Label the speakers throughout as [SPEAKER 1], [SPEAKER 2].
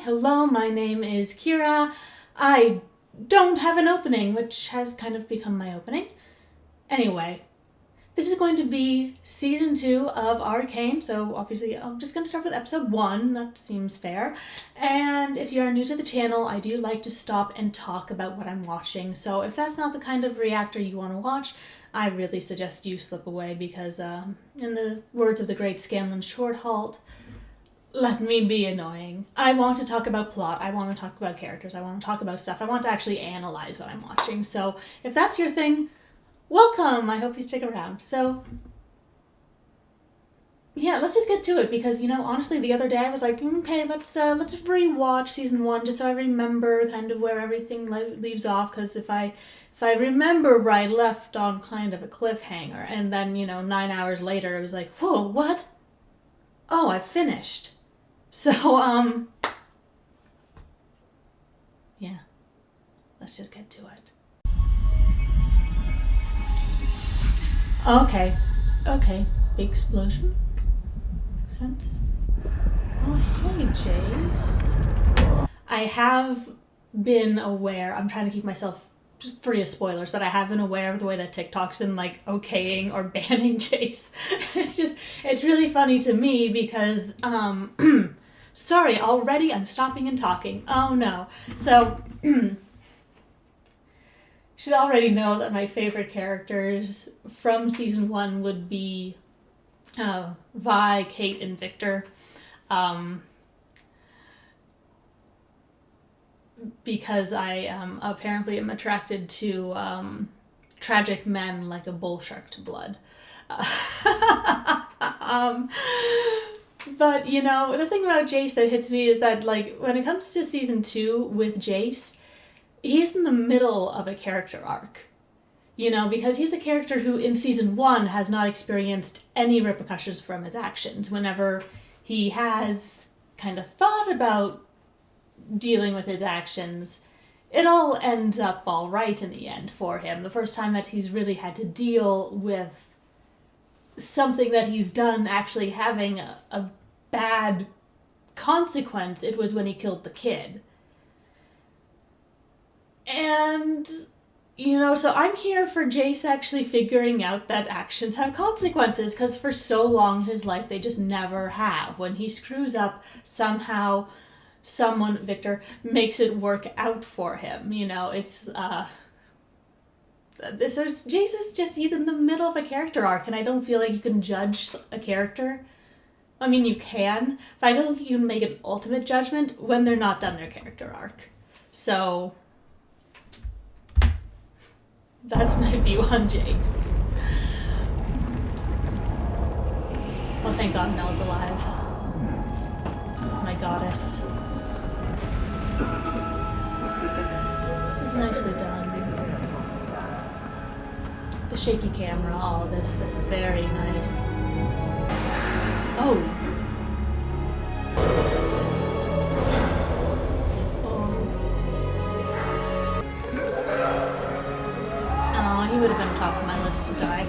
[SPEAKER 1] hello, my name is Kira. I don't have an opening, which has kind of become my opening. Anyway, this is going to be season 2 of Arcane, so obviously I'm just going to start with episode 1, that seems fair. And if you are new to the channel, I do like to stop and talk about what I'm watching, so if that's not the kind of reactor you want to watch, I really suggest you slip away because, in the words of the great Scanlan Shorthalt, let me be annoying. I want to talk about plot, I want to talk about characters, I want to talk about stuff, I want to actually analyze what I'm watching. So if that's your thing, welcome! I hope you stick around. So yeah, let's just get to it because, you know, honestly the other day I was like, okay, let's rewatch season 1 just so I remember kind of where everything leaves off, because if I remember right, left on kind of a cliffhanger, and then, you know, 9 hours later it was like, whoa, what? Oh, I finished. So, yeah, let's just get to it. Okay, big explosion. Makes sense. Oh, hey, Jayce. I have been aware, I'm trying to keep myself free of spoilers, but I have been aware of the way that TikTok's been like okaying or banning Jayce. It's really funny to me because, sorry, already I'm stopping and talking. Oh no. So, should already know that my favorite characters from season 1 would be Vi, Kate, and Viktor. Because I apparently am attracted to tragic men like a bull shark to blood. But, you know, the thing about Jayce that hits me is that, like, when it comes to season 2 with Jayce, he's in the middle of a character arc. You know, because he's a character who in season 1 has not experienced any repercussions from his actions. Whenever he has kind of thought about dealing with his actions, it all ends up all right in the end for him. The first time that he's really had to deal with something that he's done actually having a bad consequence, it was when he killed the kid. And, you know, so I'm here for Jayce actually figuring out that actions have consequences, because for so long in his life they just never have. When he screws up, somehow someone, Viktor, makes it work out for him. You know, it's, Jayce is just, he's in the middle of a character arc, and I don't feel like you can judge a character. I mean, you can, but I don't think you can make an ultimate judgment when they're not done their character arc. So that's my view on Jayce. Oh, thank God Mel's alive. My goddess. This is nicely done. The shaky camera, all this is very nice. Oh. Oh, he would have been top of my list to die.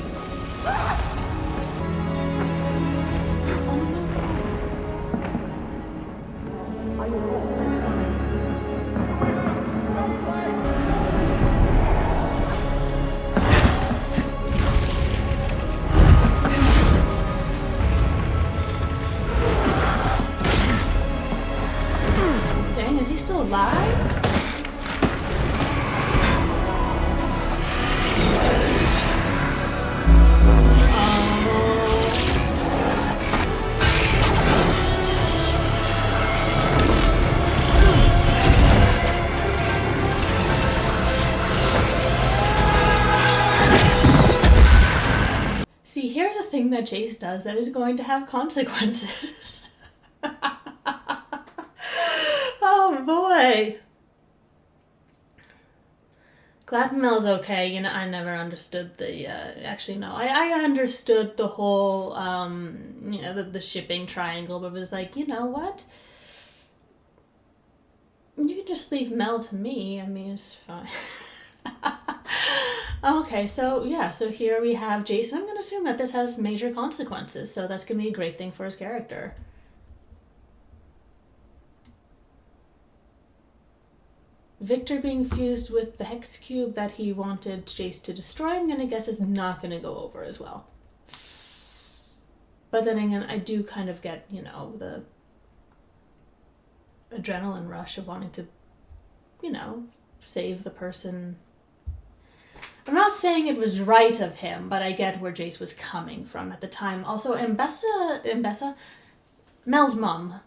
[SPEAKER 1] Dang, is he still alive? See, here's a thing that Jayce does that is going to have consequences. Oh boy. Glad Mel's okay. You know, I never understood the, actually no, I understood the whole, you know, the shipping triangle, but it was like, you know what? You can just leave Mel to me. I mean, it's fine. Okay, so yeah, so here we have Jayce. I'm going to assume that this has major consequences, so that's going to be a great thing for his character. Viktor being fused with the hex cube that he wanted Jayce to destroy, I'm gonna guess is not gonna go over as well. But then again, I do kind of get, you know, the adrenaline rush of wanting to, you know, save the person. I'm not saying it was right of him, but I get where Jayce was coming from at the time. Also, Ambessa, Mel's mom.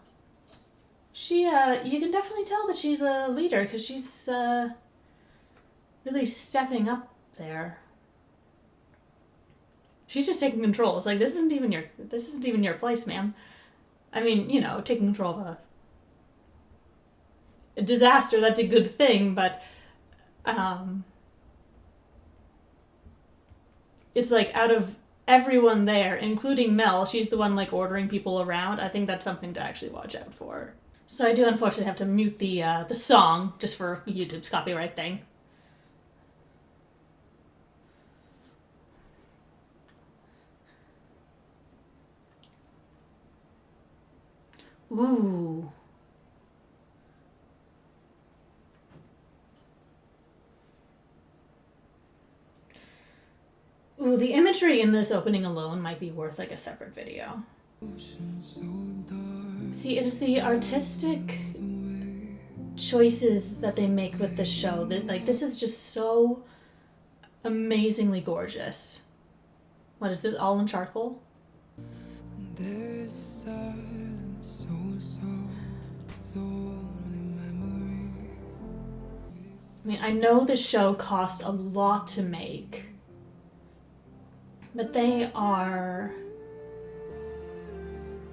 [SPEAKER 1] She, you can definitely tell that she's a leader because she's really stepping up there. She's just taking control. It's like, this isn't even your place, ma'am. I mean, you know, taking control of a disaster, that's a good thing, but it's like, out of everyone there, including Mel, she's the one like ordering people around. I think that's something to actually watch out for. So I do unfortunately have to mute the song just for YouTube's copyright thing. Ooh. Ooh, the imagery in this opening alone might be worth like a separate video. See, it is the artistic choices that they make with the show that, like, this is just so amazingly gorgeous. What is this, all in charcoal? There's a silence so only memory. I mean, I know the show cost a lot to make, but they are...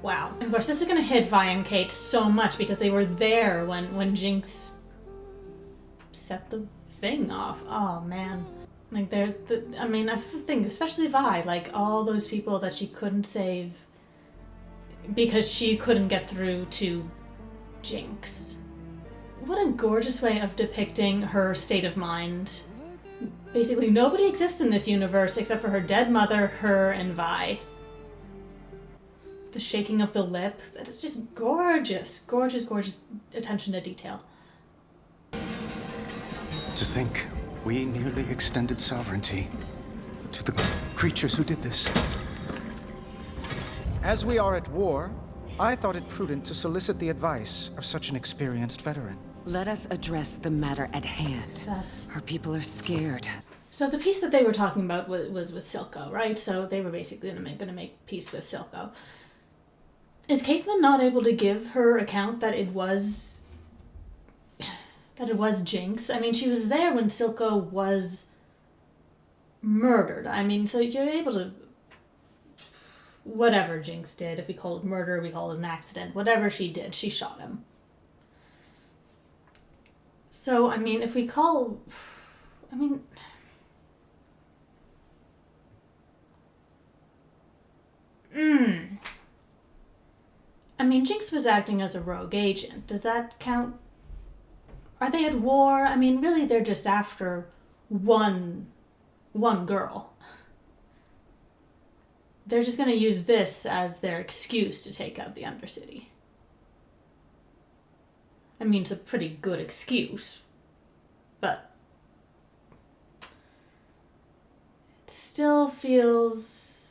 [SPEAKER 1] Wow. And of course, this is going to hit Vi and Kate so much because they were there when Jinx set the thing off. Oh, man. Like, I mean, I think, especially Vi, like, all those people that she couldn't save because she couldn't get through to Jinx. What a gorgeous way of depicting her state of mind. Basically, nobody exists in this universe except for her dead mother, her, and Vi. The shaking of the lip, that's just gorgeous. Gorgeous, gorgeous attention to detail.
[SPEAKER 2] To think we nearly extended sovereignty to the creatures who did this.
[SPEAKER 3] As we are at war, I thought it prudent to solicit the advice of such an experienced veteran.
[SPEAKER 4] Let us address the matter at hand.
[SPEAKER 1] Sus.
[SPEAKER 4] Our people are scared.
[SPEAKER 1] So the piece that they were talking about was with Silco, right? So they were basically gonna make peace with Silco. Is Caitlyn not able to give her account that it was Jinx? I mean, she was there when Silco was murdered. I mean, so you're able to... Whatever Jinx did, if we call it murder, we call it an accident. Whatever she did, she shot him. So, I mean, if we call... I mean... I mean, Jinx was acting as a rogue agent. Does that count? Are they at war? I mean, really, they're just after one girl. They're just going to use this as their excuse to take out the Undercity. I mean, it's a pretty good excuse, but it still feels...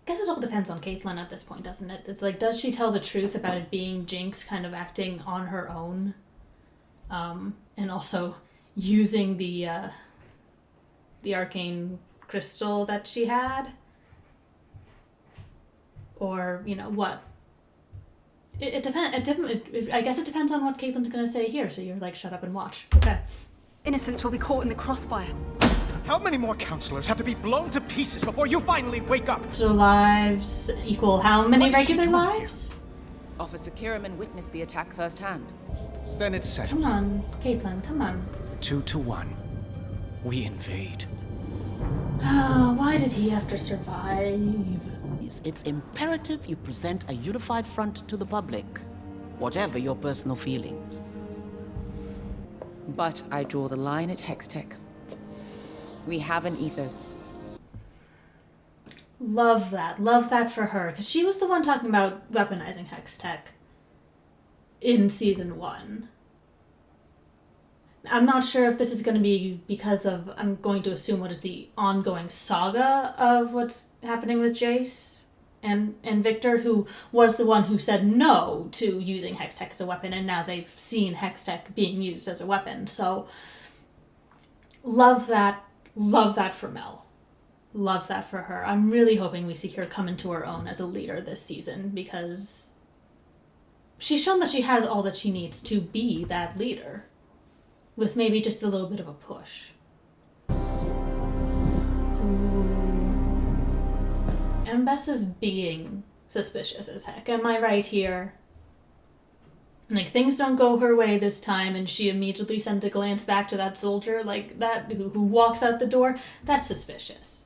[SPEAKER 1] I guess it all depends on Caitlyn at this point, doesn't it? It's like, does she tell the truth about it being Jinx kind of acting on her own? And also using the arcane crystal that she had? Or, you know, what? It depends. I guess it depends on what Caitlyn's going to say here, so you're like, shut up and watch. Okay.
[SPEAKER 5] Innocents will be caught in the crossfire.
[SPEAKER 3] How many more counselors have to be blown to pieces before you finally wake up?
[SPEAKER 1] So lives equal how many regular lives?
[SPEAKER 6] Officer Kiraman witnessed the attack firsthand.
[SPEAKER 3] Then it's settled.
[SPEAKER 1] Come on, Caitlyn, come on.
[SPEAKER 2] 2-1. We invade.
[SPEAKER 1] Oh, why did he have to survive?
[SPEAKER 7] It's imperative you present a unified front to the public, whatever your personal feelings.
[SPEAKER 6] But I draw the line at Hextech. We have an ethos.
[SPEAKER 1] Love that. Love that for her. Because she was the one talking about weaponizing Hextech. in season 1. I'm not sure if this is going to be because of, I'm going to assume, what is the ongoing saga of what's happening with Jayce and Viktor, who was the one who said no to using Hextech as a weapon, and now they've seen Hextech being used as a weapon. So love that for Mel. Love that for her. I'm really hoping we see her come into her own as a leader this season, because she's shown that she has all that she needs to be that leader, with maybe just a little bit of a push. Ambessa's being suspicious as heck. Am I right here? Like, things don't go her way this time, and she immediately sends a glance back to that soldier, like, that, who walks out the door. That's suspicious.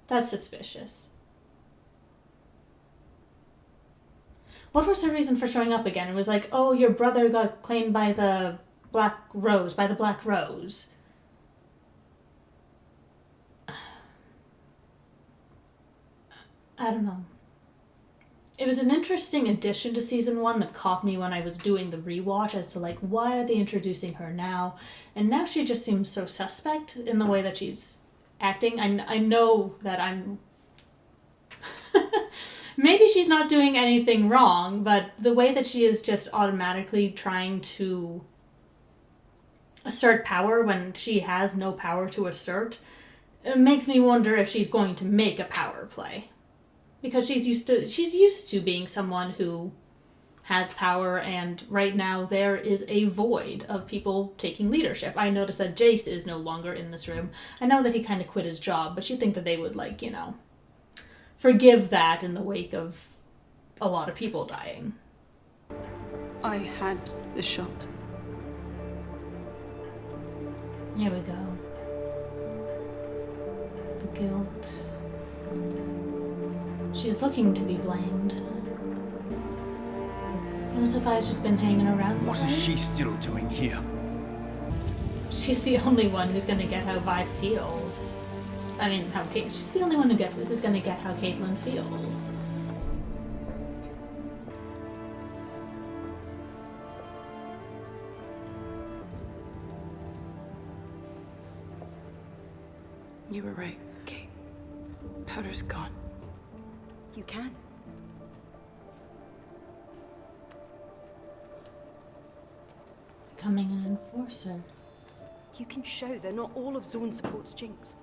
[SPEAKER 1] That's suspicious. What was her reason for showing up again? It was like, oh, your brother got claimed by the Black Rose. I don't know. It was an interesting addition to season 1 that caught me when I was doing the rewatch as to, like, why are they introducing her now? And now she just seems so suspect in the way that she's acting. I know that I'm... Maybe she's not doing anything wrong, but the way that she is just automatically trying to assert power when she has no power to assert, it makes me wonder if she's going to make a power play. Because she's used to being someone who has power, and right now there is a void of people taking leadership. I noticed that Jayce is no longer in this room. I know that he kind of quit his job, but you'd think that they would, like, you know, forgive that in the wake of a lot of people dying.
[SPEAKER 5] I had a shot.
[SPEAKER 1] Here we go. The guilt. She's looking to be blamed. Yosefai's just been hanging around.
[SPEAKER 2] What is she still doing here?
[SPEAKER 1] She's the only one who's gonna get how Vi feels. I mean, she's the only one who's gonna get how Caitlyn feels.
[SPEAKER 8] You were right, Kate. Powder's gone.
[SPEAKER 5] You can.
[SPEAKER 1] Becoming an enforcer.
[SPEAKER 5] You can show they're not all of Zorn support's jinx.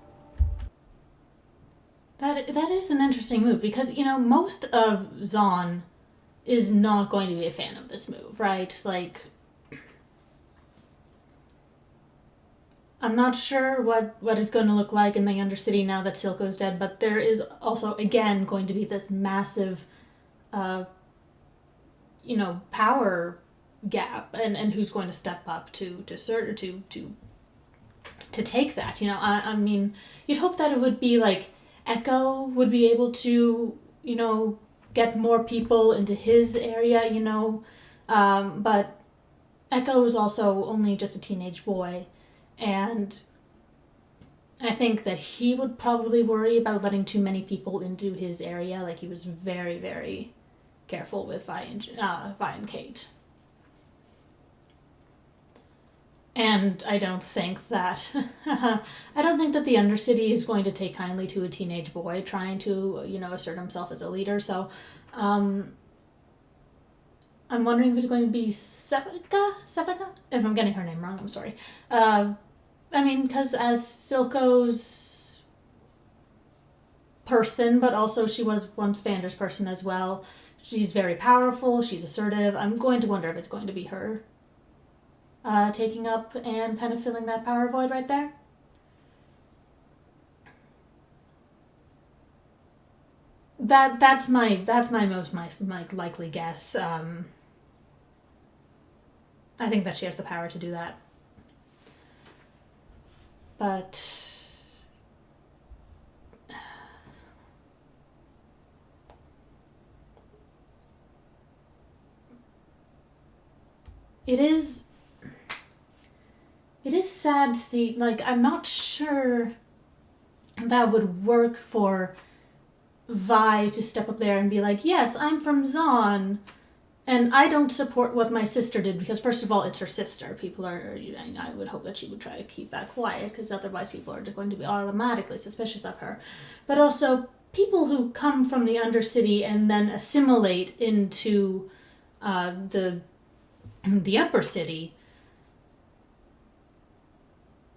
[SPEAKER 1] That is an interesting move, because, you know, most of Zon is not going to be a fan of this move, right? Like, I'm not sure what it's going to look like in the Undercity now that Silco's dead, but there is also, again, going to be this massive, you know, power gap, and who's going to step up to take that, you know? I mean, you'd hope that it would be like Echo would be able to, you know, get more people into his area, you know, but Echo is also only just a teenage boy, and I think that he would probably worry about letting too many people into his area. Like, he was very, very careful with Vi and Kate. And I don't think that the Undercity is going to take kindly to a teenage boy trying to, you know, assert himself as a leader. So, I'm wondering if it's going to be Sevika? If I'm getting her name wrong, I'm sorry. I mean, because as Silco's person, but also she was once Vander's person as well. She's very powerful, she's assertive. I'm going to wonder if it's going to be her taking up and kind of filling that power void right there. That's my most likely guess. I think that she has the power to do that. But it is sad to see, like, I'm not sure that would work for Vi to step up there and be like, yes, I'm from Zon, And I don't support what my sister did because, first of all, it's her sister. People are, I would hope that she would try to keep that quiet because otherwise people are going to be automatically suspicious of her. But also, people who come from the Undercity and then assimilate into the upper city,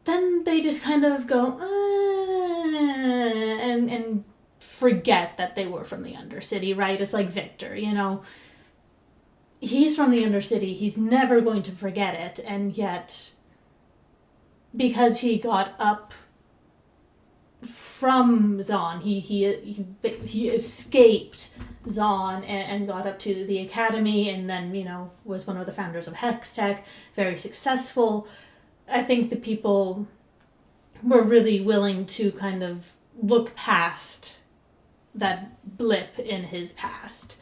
[SPEAKER 1] then they just kind of go, and forget that they were from the Undercity, right? It's like Viktor, you know. He's from the Undercity. He's never going to forget it. And yet, because he got up from Zon, he escaped Zon and got up to the academy and then, you know, was one of the founders of Hextech, very successful. I think the people were really willing to kind of look past that blip in his past.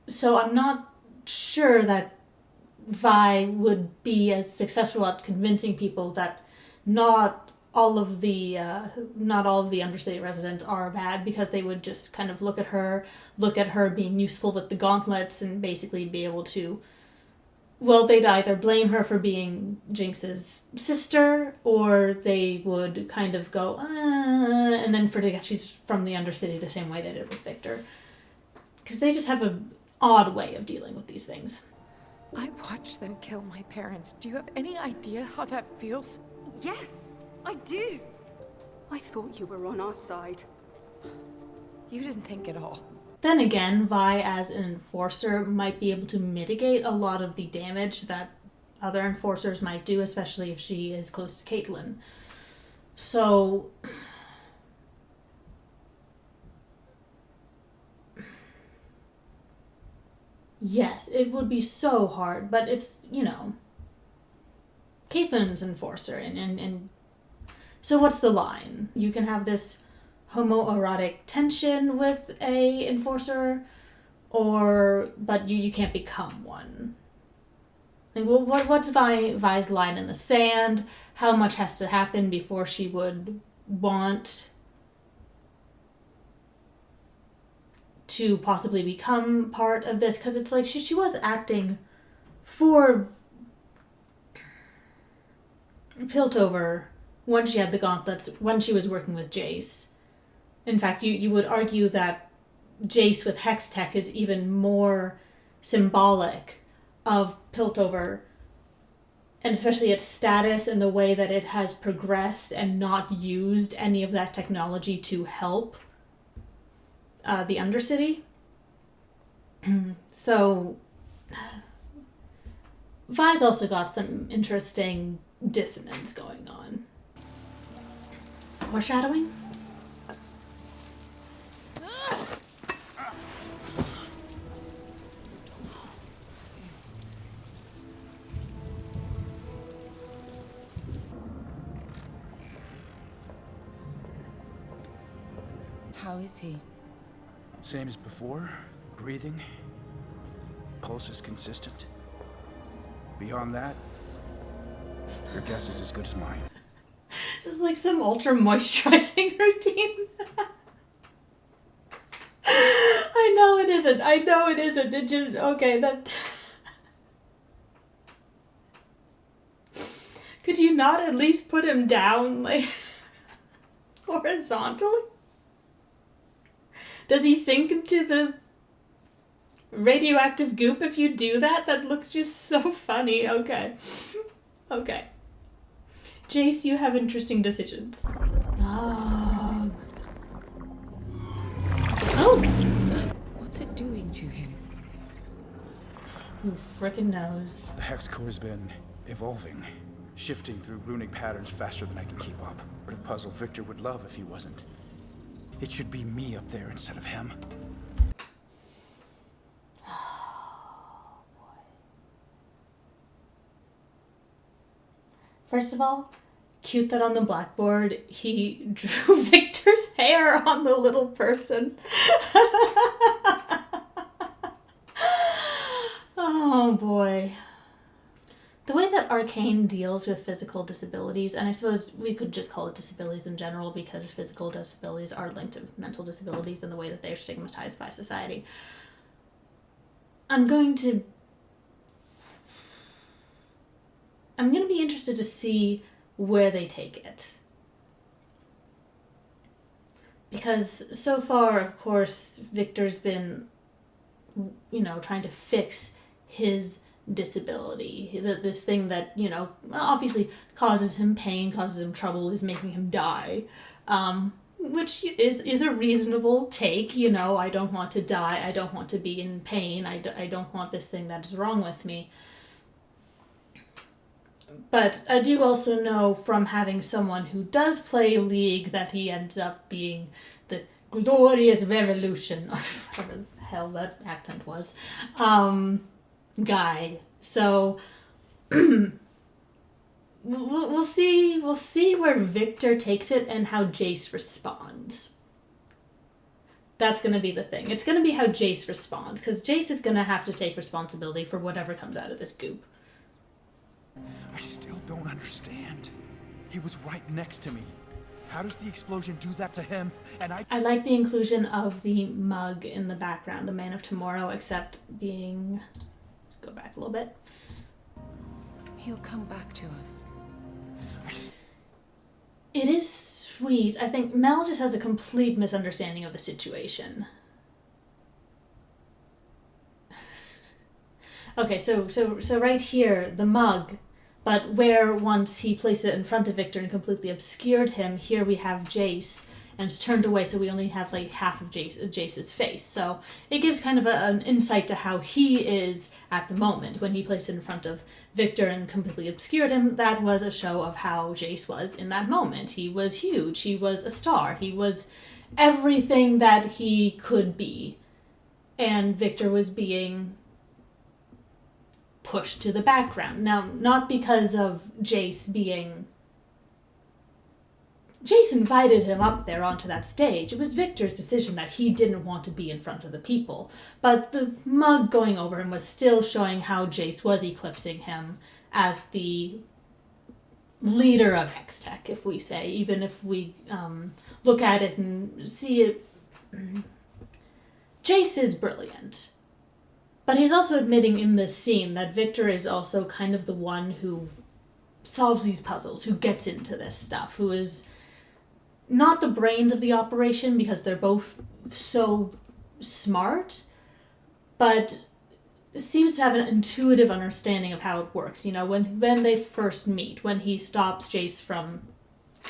[SPEAKER 1] So I'm not sure that Vi would be as successful at convincing people that not all of the Undercity residents are bad, because they would just kind of look at her being useful with the gauntlets and basically be able to, well, they'd either blame her for being Jinx's sister, or they would kind of go, and then forget she's from the Undercity the same way they did with Viktor. Because they just have an odd way of dealing with these things.
[SPEAKER 9] I watched them kill my parents. Do you have any idea how that feels?
[SPEAKER 5] Yes, I do. I thought you were on our side.
[SPEAKER 9] You didn't think at all.
[SPEAKER 1] Then again, Vi as an enforcer might be able to mitigate a lot of the damage that other enforcers might do, especially if she is close to Caitlyn. So yes, it would be so hard, but it's, you know, Caitlyn's enforcer, and so what's the line? You can have this homoerotic tension with a enforcer, but you can't become one. Like, well, what's Vi's line in the sand? How much has to happen before she would want to possibly become part of this? Because it's like she was acting for Piltover when she had the gauntlets, when she was working with Jayce. In fact, you would argue that Jayce with Hextech is even more symbolic of Piltover, and especially its status and the way that it has progressed and not used any of that technology to help the Undercity. So Vi's also got some interesting dissonance going on. Foreshadowing?
[SPEAKER 6] How is he?
[SPEAKER 2] Same as before. Breathing. Pulse is consistent. Beyond that, your guess is as good as mine.
[SPEAKER 1] This is like some ultra moisturizing routine. I know it isn't. It just, okay, that... Could you not at least put him down, like, horizontally? Does he sink into the radioactive goop if you do that? That looks just so funny. Okay. Jayce, you have interesting decisions. Oh.
[SPEAKER 6] What's it doing to him?
[SPEAKER 1] Who frickin' knows?
[SPEAKER 2] The hex core's been evolving, shifting through runic patterns faster than I can keep up. Sort of puzzle Viktor would love if he wasn't. It should be me up there instead of him.
[SPEAKER 1] First of all, cute that on the blackboard he drew Viktor's hair on the little person. Oh boy. The way that Arcane deals with physical disabilities, and I suppose we could just call it disabilities in general because physical disabilities are linked to mental disabilities and the way that they're stigmatized by society. I'm going to be interested to see where they take it. Because so far, of course, Viktor's been, trying to fix his disability. This thing that, obviously causes him pain, causes him trouble, is making him die. Which is a reasonable take, I don't want to die, I don't want to be in pain, I don't want this thing that is wrong with me. But I do also know from having someone who does play League that he ends up being the glorious revolution, or whatever the hell that accent was, guy. So we'll see where Viktor takes it and how Jayce responds. That's going to be the thing. It's going to be how Jayce responds, because Jayce is going to have to take responsibility for whatever comes out of this goop.
[SPEAKER 2] I still don't understand. He was right next to me. How does the explosion do that to him? And
[SPEAKER 1] I like the inclusion of the mug in the background, the Man of Tomorrow, except being... Let's go back a little bit.
[SPEAKER 6] He'll come back to us.
[SPEAKER 1] It is sweet. I think Mel just has a complete misunderstanding of the situation. Okay, so right here, the mug, but where once he placed it in front of Viktor and completely obscured him, here we have Jayce, and it's turned away, so we only have like half of Jayce's face. So it gives kind of an insight to how he is at the moment. When he placed it in front of Viktor and completely obscured him, that was a show of how Jayce was in that moment. He was huge, he was a star, he was everything that he could be. And Viktor was being pushed to the background. Now, not because of Jayce being... Jayce invited him up there onto that stage. It was Viktor's decision that he didn't want to be in front of the people. But the mug going over him was still showing how Jayce was eclipsing him as the leader of Hextech, if we say. Even if we look at it and see it... Jayce is brilliant. But he's also admitting in this scene that Viktor is also kind of the one who solves these puzzles, who gets into this stuff, who is not the brains of the operation because they're both so smart, but seems to have an intuitive understanding of how it works. When they first meet, when he stops Jayce from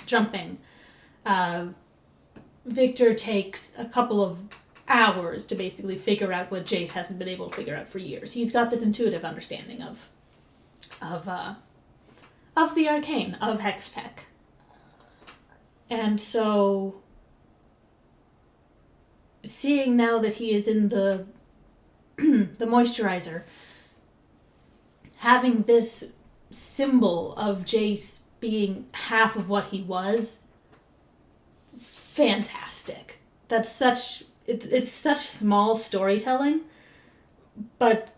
[SPEAKER 1] jumping, Viktor takes a couple of hours to basically figure out what Jayce hasn't been able to figure out for years. He's got this intuitive understanding of the Arcane, of Hextech. And so, seeing now that he is in the the moisturizer, having this symbol of Jayce being half of what he was, fantastic. That's such... It's such small storytelling, but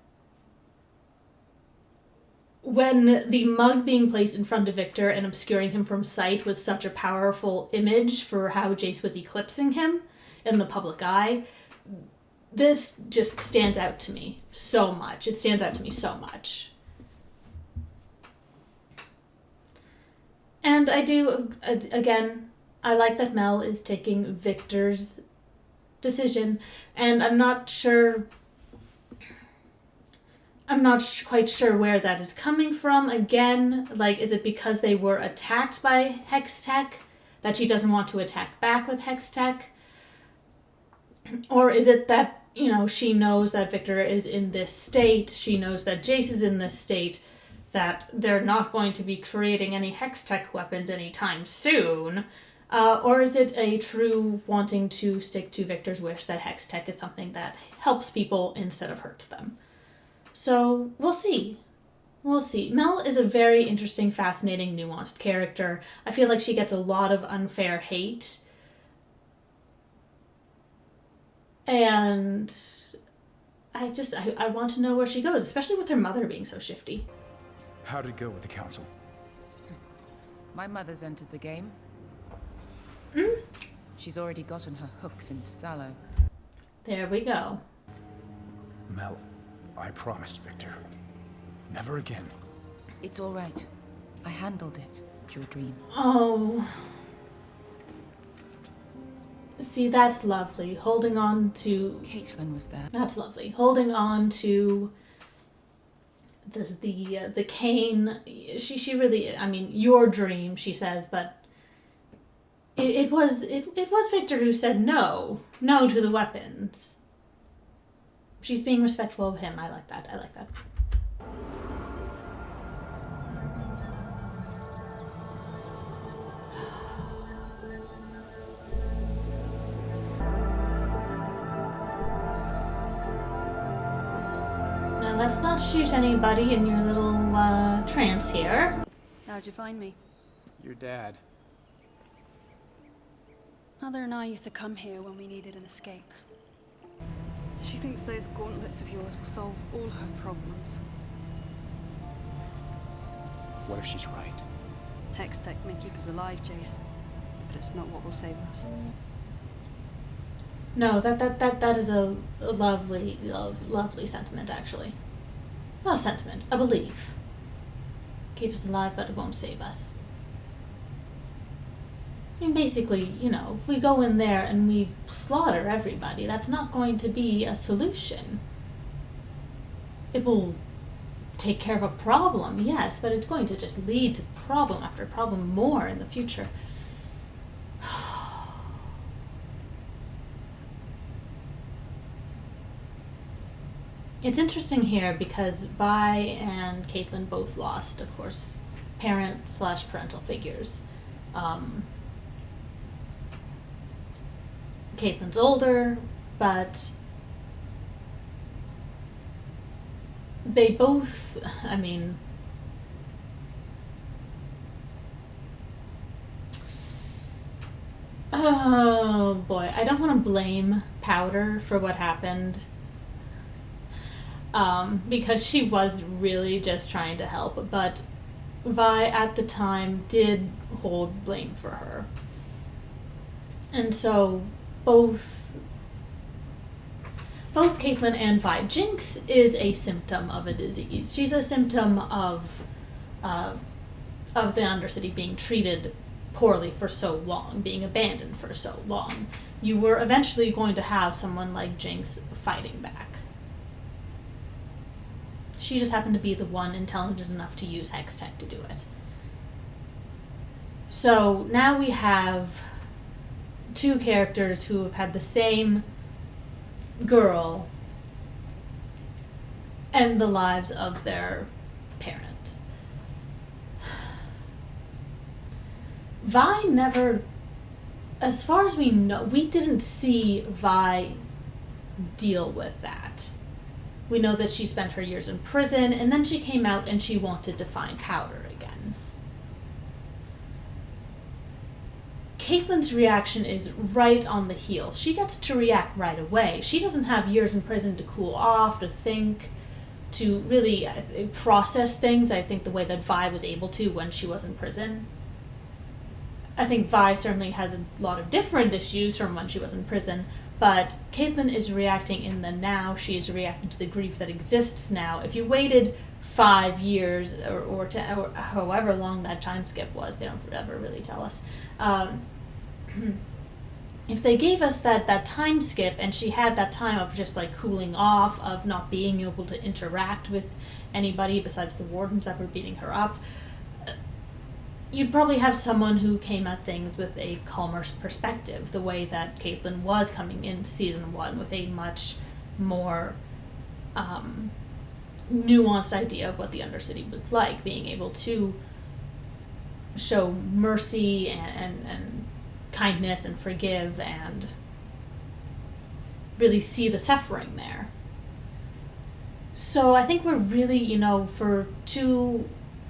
[SPEAKER 1] when the mug being placed in front of Viktor and obscuring him from sight was such a powerful image for how Jayce was eclipsing him in the public eye, this just stands out to me so much. It stands out to me so much. And I do, again, I like that Mel is taking Viktor's decision, and I'm not quite sure where that is coming from. Again, is it because they were attacked by Hextech that she doesn't want to attack back with Hextech? Or is it that, she knows that Viktor is in this state, she knows that Jayce is in this state, that they're not going to be creating any Hextech weapons anytime soon? Or is it a true wanting to stick to Viktor's wish that Hextech is something that helps people instead of hurts them? So, we'll see. We'll see. Mel is a very interesting, fascinating, nuanced character. I feel like she gets a lot of unfair hate. And I want to know where she goes, especially with her mother being so shifty.
[SPEAKER 2] How did it go with the council?
[SPEAKER 6] My mother's entered the game. She's already gotten her hooks into Sallow.
[SPEAKER 1] There we go.
[SPEAKER 2] Mel, I promised, Viktor. Never again.
[SPEAKER 6] It's all right. I handled it. It's your dream.
[SPEAKER 1] Oh. See, that's lovely. Holding on to...
[SPEAKER 6] Caitlyn was there.
[SPEAKER 1] That's lovely. Holding on to the cane. She really, I mean, your dream, she says, but it was Viktor who said no to the weapons. She's being respectful of him. I like that. Now let's not shoot anybody in your little trance here.
[SPEAKER 5] How'd you find me?
[SPEAKER 2] Your dad.
[SPEAKER 5] Mother and I used to come here when we needed an escape. She thinks those gauntlets of yours will solve all her problems.
[SPEAKER 2] What if she's right?
[SPEAKER 5] Hextech may keep us alive, Jayce, but it's not what will save us.
[SPEAKER 1] No, that is a lovely sentiment, actually. Not a sentiment, a belief. Keep us alive, but it won't save us. I mean, basically, you know, if we go in there and we slaughter everybody, that's not going to be a solution. It will take care of a problem, yes, but it's going to just lead to problem after problem more in the future. It's interesting here because Vi and Caitlyn both lost, of course, parent/parental figures. Caitlyn's older, but they both, I mean, oh boy, I don't want to blame Powder for what happened. Because she was really just trying to help, but Vi at the time did hold blame for her. And so both Caitlyn and Vi, Jinx is a symptom of a disease. She's a symptom of the Undercity being treated poorly for so long, being abandoned for so long. You were eventually going to have someone like Jinx fighting back. She just happened to be the one intelligent enough to use Hextech to do it. So now we have two characters who have had the same girl end the lives of their parents. Vi never, as far as we know, we didn't see Vi deal with that. We know that she spent her years in prison, and then she came out and she wanted to find Powder again. Caitlyn's reaction is right on the heels. She gets to react right away. She doesn't have years in prison to cool off, to think, to really process things, I think, the way that Vi was able to when she was in prison. I think Vi certainly has a lot of different issues from when she was in prison, but Caitlyn is reacting in the now. She is reacting to the grief that exists now. If you waited 5 years or however long that time skip was, they don't ever really tell us. If they gave us that time skip and she had that time of just like cooling off, of not being able to interact with anybody besides the wardens that were beating her up, you'd probably have someone who came at things with a calmer perspective, the way that Caitlyn was coming in season 1 with a much more nuanced idea of what the Undercity was like, being able to show mercy and kindness and forgive and really see the suffering there. So I think we're really, for two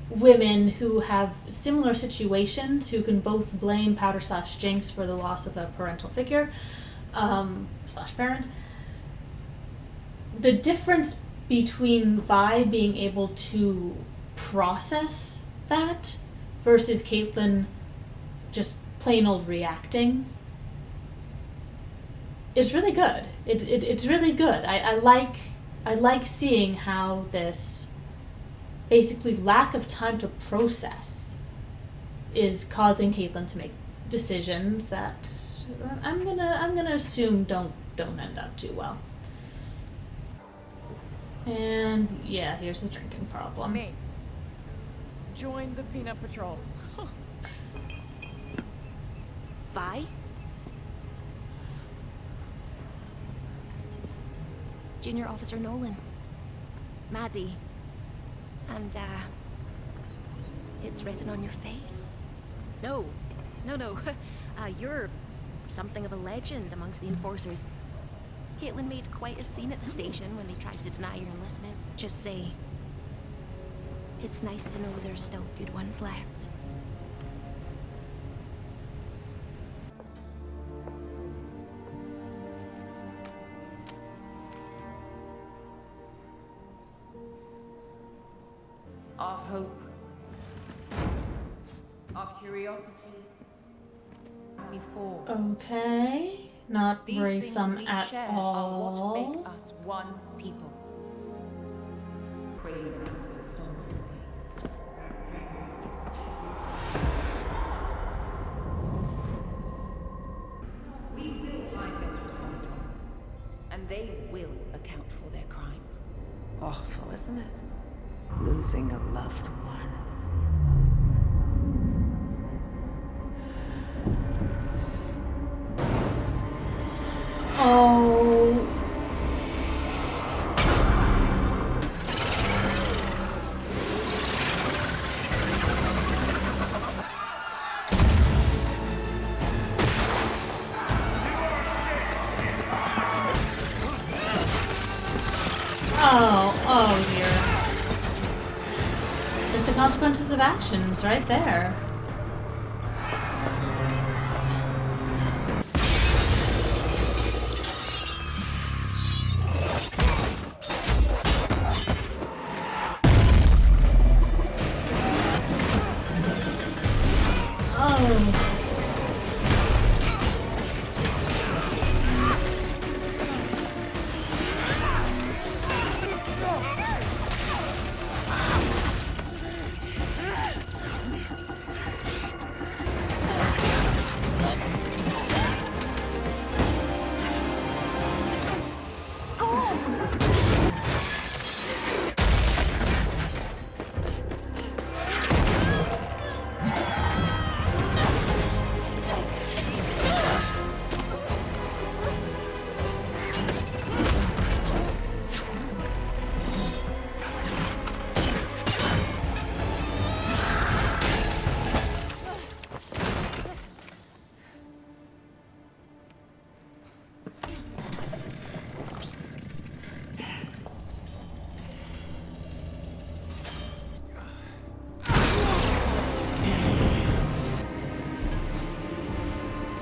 [SPEAKER 1] women who have similar situations, who can both blame Powder/Jinx for the loss of a parental figure, /parent. The difference between Vi being able to process that versus Caitlyn just plain old reacting is really good. It's really good. I I like seeing how this basically lack of time to process is causing Caitlyn to make decisions that I'm gonna assume don't end up too well. And yeah, here's the drinking problem.
[SPEAKER 9] Me. Join the Peanut Patrol.
[SPEAKER 10] Vi? Junior Officer Nolan. Maddie. And, it's written on your face. No. You're something of a legend amongst the enforcers. Caitlyn made quite a scene at the station when they tried to deny your enlistment. Just say, it's nice to know there's still good ones left.
[SPEAKER 6] Our hope, our curiosity, before.
[SPEAKER 1] Okay, not
[SPEAKER 6] These
[SPEAKER 1] worrisome
[SPEAKER 6] things we
[SPEAKER 1] at
[SPEAKER 6] share
[SPEAKER 1] all.
[SPEAKER 6] are what make us one people. We will find those responsible, and they will account for their crimes.
[SPEAKER 8] Awful, isn't it? Losing a loved one.
[SPEAKER 1] Oh. Oh dear. There's the consequences of actions right there.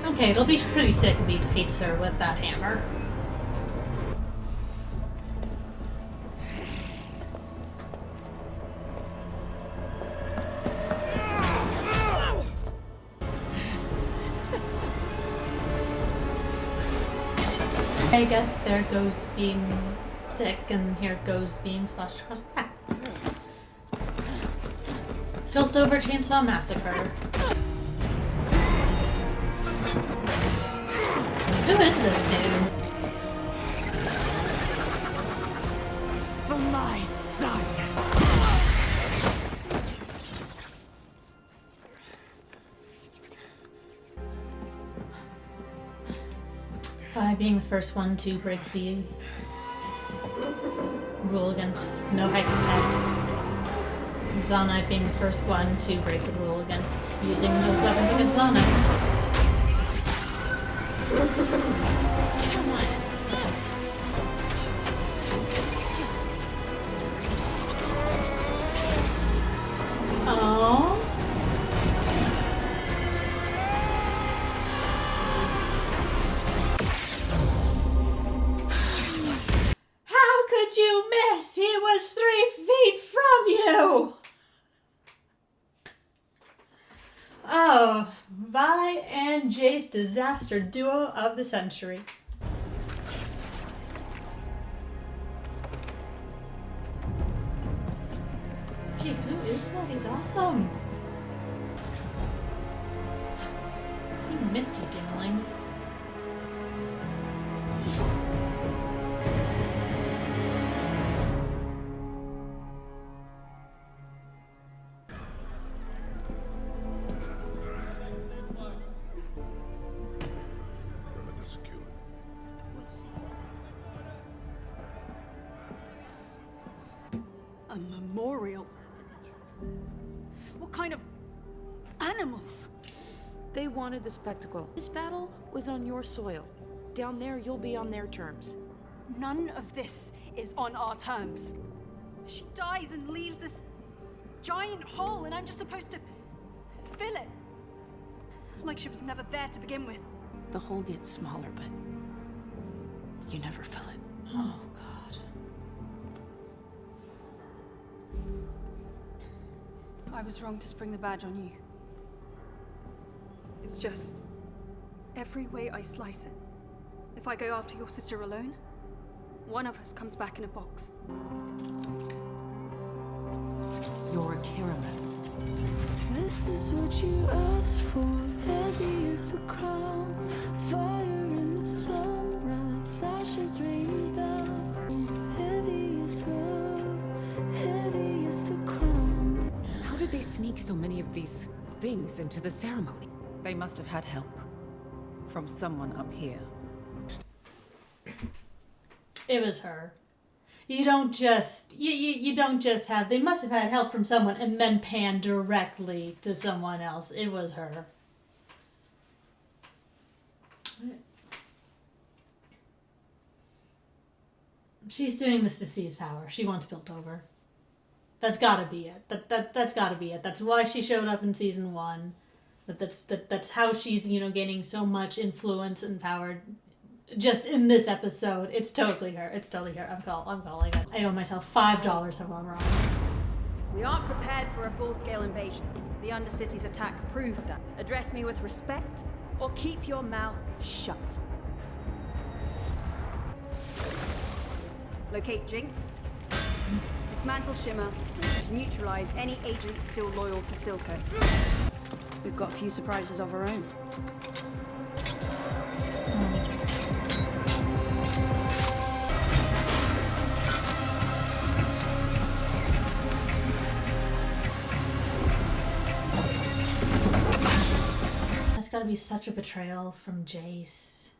[SPEAKER 1] Okay, it'll be pretty sick if he defeats her with that hammer. I guess there goes being sick, and here goes being slashed across the back. Piltover Chainsaw Massacre. Who is this dude?
[SPEAKER 10] For my son!
[SPEAKER 1] By being the first one to break the rule against no Hextech. Zonite being the first one to break the rule against using those weapons against Zonites. Oh. How could you miss? He was 3 feet from you! Oh, Vi and Jayce, disaster duo of the century. Hey, who is that? He's awesome. We missed you, dinglings.
[SPEAKER 11] Perimeter secured.
[SPEAKER 7] We'll see.
[SPEAKER 5] A memorial? What kind of animals?
[SPEAKER 8] They wanted the spectacle. This battle was on your soil. Down there, you'll be on their terms.
[SPEAKER 5] None of this is on our terms. She dies and leaves this giant hole, and I'm just supposed to fill it. Like she was never there to begin with.
[SPEAKER 8] The hole gets smaller, but you never fill it.
[SPEAKER 1] Oh, God.
[SPEAKER 5] I was wrong to spring the badge on you. It's just, every way I slice it, if I go after your sister alone, one of us comes back in a box.
[SPEAKER 4] You're a Kiraman.
[SPEAKER 12] This is what you asked for. Heavy is the crown. Fire in the sunrise. Ashes raining down. Heavy is love. Heavy is the crown.
[SPEAKER 4] How did they sneak so many of these things into the ceremony?
[SPEAKER 6] They must have had help from someone up here.
[SPEAKER 1] It was her. You don't just you don't just have, they must have had help from someone and then pan directly to someone else. It was her. She's doing this to seize power. She wants Piltover. That's gotta be it. That's gotta be it. That's why she showed up in season 1. That's how she's, gaining so much influence and power. Just in this episode, it's totally her. It's totally her. I'm calling it. I owe myself $5 if I'm wrong.
[SPEAKER 5] We aren't prepared for a full-scale invasion. The Undercity's attack proved that. Address me with respect, or keep your mouth shut. Locate Jinx. Dismantle Shimmer, and neutralize any agents still loyal to Silco. We've got a few surprises of our own.
[SPEAKER 1] That's gotta be such a betrayal from Jayce.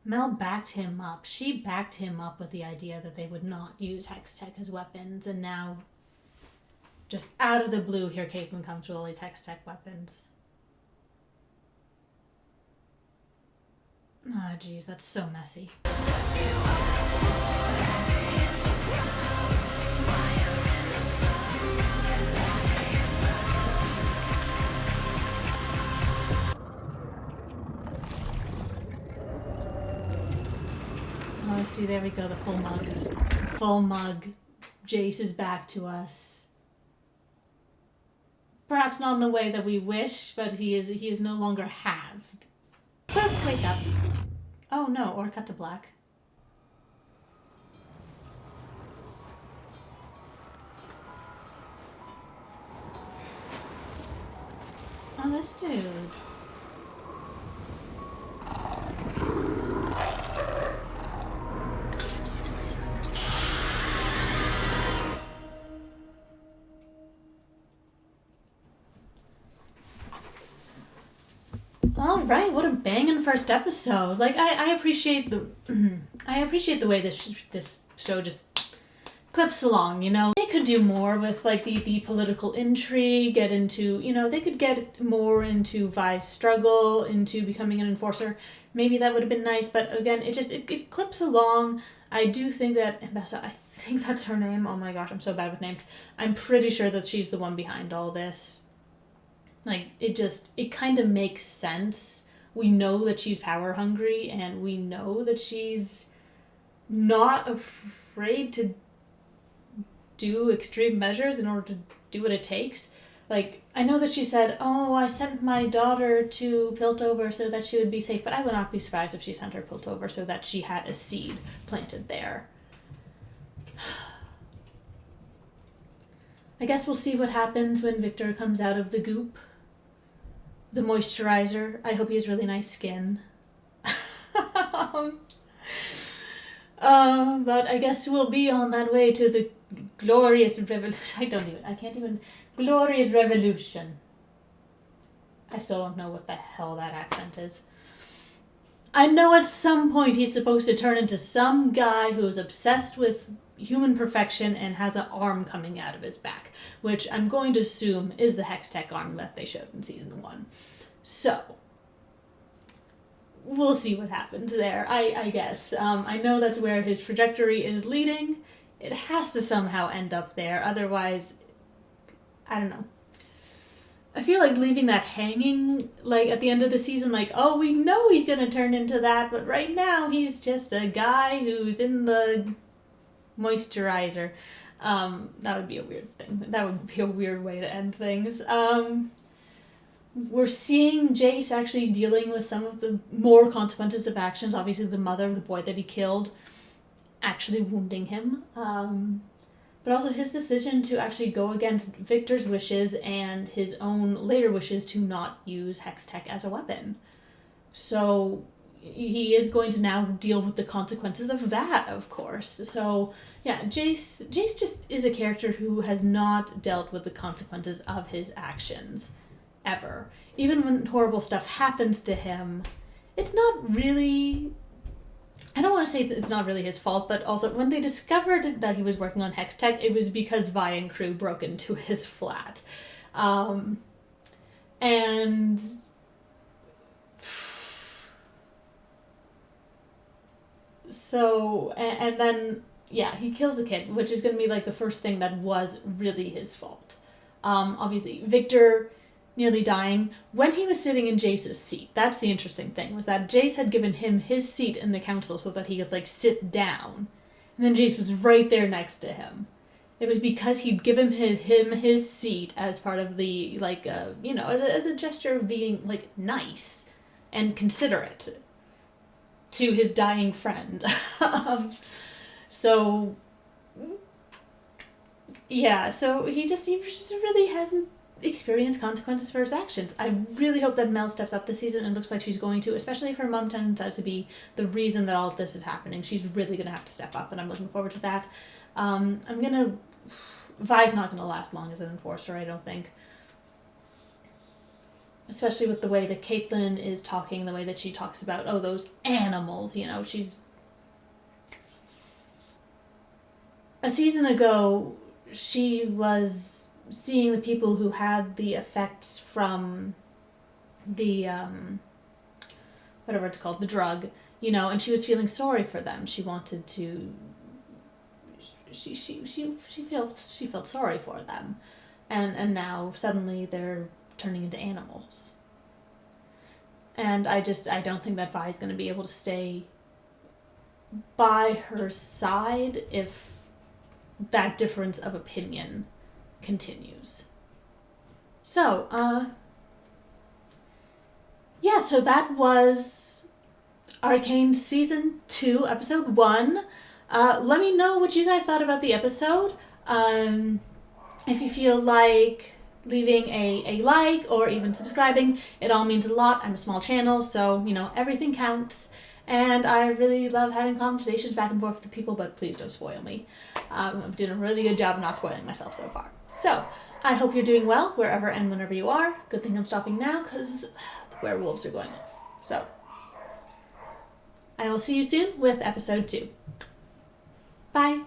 [SPEAKER 1] Mel backed him up. She backed him up with the idea that they would not use Hextech as weapons, and now, just out of the blue, here Caitlyn comes with all these Hextech weapons. Ah, jeez, that's so messy. Oh, see, there we go, the full mug. Full mug. Jayce is back to us. Perhaps not in the way that we wish, but he is no longer halved. Wake up. Oh no, or cut to black. Oh, this dude. All right, what a banging first episode! Like I appreciate the, I appreciate the way this show just clips along. They could do more with like the political intrigue. Get into they could get more into Vi's struggle, into becoming an enforcer. Maybe that would have been nice. But again, it clips along. I do think that Ambessa, I think that's her name. Oh my gosh, I'm so bad with names. I'm pretty sure that she's the one behind all this. Like, it kind of makes sense. We know that she's power hungry, and we know that she's not afraid to do extreme measures in order to do what it takes. Like, I know that she said, oh, I sent my daughter to Piltover so that she would be safe, but I would not be surprised if she sent her Piltover so that she had a seed planted there. I guess we'll see what happens when Viktor comes out of the goop. The moisturizer. I hope he has really nice skin. But I guess we'll be on that way to the glorious revolution. Glorious revolution. I still don't know what the hell that accent is. I know at some point he's supposed to turn into some guy who's obsessed with human perfection and has an arm coming out of his back, which I'm going to assume is the Hextech arm that they showed in season 1. So, we'll see what happens there, I guess. I know that's where his trajectory is leading. It has to somehow end up there, otherwise, I don't know. I feel like leaving that hanging, like, at the end of the season, like, oh, we know he's gonna turn into that, but right now he's just a guy who's in the moisturizer. That would be a weird thing. That would be a weird way to end things. We're seeing Jayce actually dealing with some of the more consequences of actions. Obviously, the mother of the boy that he killed actually wounding him. But also his decision to actually go against Viktor's wishes and his own later wishes to not use Hextech as a weapon. So he is going to now deal with the consequences of that, of course. So, yeah, Jayce just is a character who has not dealt with the consequences of his actions, ever. Even when horrible stuff happens to him, it's not really... I don't want to say it's not really his fault, but also when they discovered that he was working on Hextech, it was because Vi and crew broke into his flat. And... So, and then, yeah, he kills the kid, which is going to be like the first thing that was really his fault. Obviously, Viktor nearly dying when he was sitting in Jayce's seat. That's the interesting thing, was that Jayce had given him his seat in the council so that he could, like, sit down. And then Jayce was right there next to him. It was because he'd given him his seat as part of the, like, you know, as a gesture of being, like, nice and considerate to his dying friend. So, yeah, so he just really hasn't experienced consequences for his actions. I really hope that Mel steps up this season, and looks like she's going to, especially if her mom turns out to be the reason that all of this is happening. She's really going to have to step up, and I'm looking forward to that. Vi's not going to last long as an enforcer, I don't think. Especially with the way that Caitlyn is talking, the way that she talks about, oh, those animals, you know, she's... A season ago, she was seeing the people who had the effects from the, whatever it's called, the drug, you know, and she was feeling sorry for them. She wanted to... She felt sorry for them. And now, suddenly, they're turning into animals. And I don't think that Vi's going to be able to stay by her side if that difference of opinion continues. So, yeah, so that was Arcane Season 2, Episode 1. Let me know what you guys thought about the episode. If you feel like leaving a like or even subscribing, it all means a lot. I'm a small channel, so, you know, everything counts. And I really love having conversations back and forth with people, but please don't spoil me. I'm doing a really good job of not spoiling myself so far. So, I hope you're doing well wherever and whenever you are. Good thing I'm stopping now, because the werewolves are going off. So, I will see you soon with episode 2. Bye!